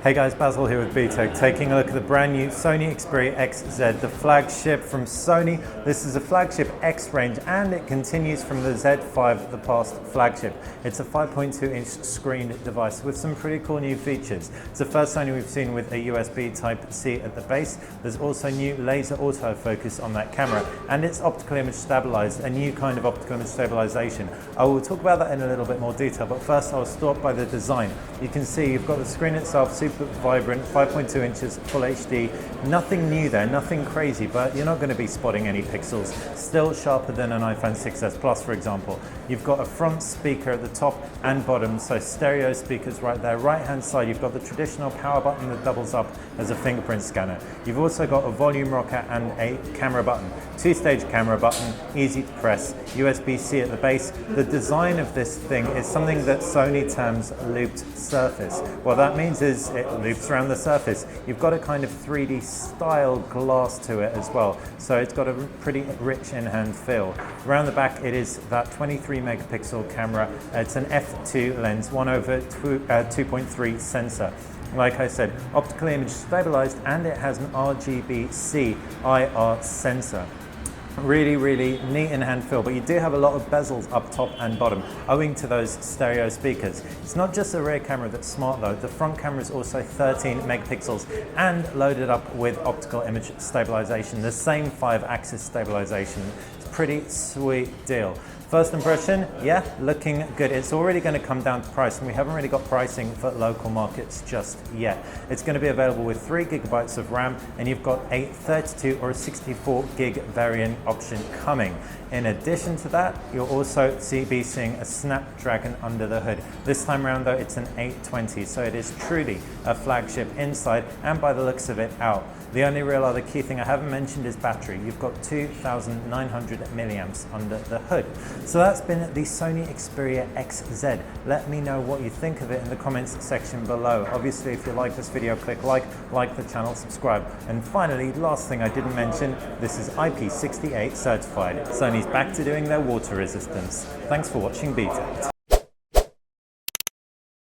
Hey guys, Basil here with BTech, taking a look at the brand new Sony Xperia XZ, the flagship from Sony. This is a flagship X range and it continues from the Z5, the past flagship. It's a 5.2-inch screen device with some pretty cool new features. It's the first Sony we've seen with a USB Type-C at the base. There's also new laser autofocus on that camera and it's optical image stabilized, a new kind of optical image stabilization. I will talk about that in a little bit more detail, but first I'll start by the design. You can see you've got the screen itself, super vibrant, 5.2 inches, full HD. Nothing new there, nothing crazy, but you're not going to be spotting any pixels. Still sharper than an iPhone 6s Plus, for example. You've got a front speaker at the top and bottom, so stereo speakers right there. Right hand side, you've got the traditional power button that doubles up as a fingerprint scanner. You've also got a volume rocker and a camera button. Two-stage camera button, easy to press, USB-C at the base. The design of this thing is something that Sony terms looped surface. What that means is it loops around the surface. You've got a kind of 3D style glass to it as well, so it's got a pretty rich in-hand feel. Around the back it is that 23 megapixel camera. It's an f2 lens, 1/2.3 sensor. Like I said, optical image stabilized, and it has an RGB-C IR sensor. Really neat in-hand feel, but you do have a lot of bezels up top and bottom owing to those stereo speakers. It's not just the rear camera that's smart though. The front camera is also 13 megapixels and loaded up with optical image stabilization, the same 5-axis stabilization. It's a pretty sweet deal. First impression, yeah, looking good. It's already going to come down to price, and we haven't really got pricing for local markets just yet. It's going to be available with 3 gigabytes of RAM, and you've got a 32 or a 64 gig variant option coming. In addition to that, you'll also be seeing a Snapdragon under the hood. This time around though, it's an 820, so it is truly a flagship inside and by the looks of it out. The only real other key thing I haven't mentioned is battery. You've got 2,900 milliamps under the hood. So that's been the Sony Xperia XZ. Let me know what you think of it in the comments section below. Obviously, if you like this video, click like the channel, subscribe. And finally, last thing I didn't mention, this is IP68 certified. Sony's back to doing their water resistance. Thanks for watching BTech.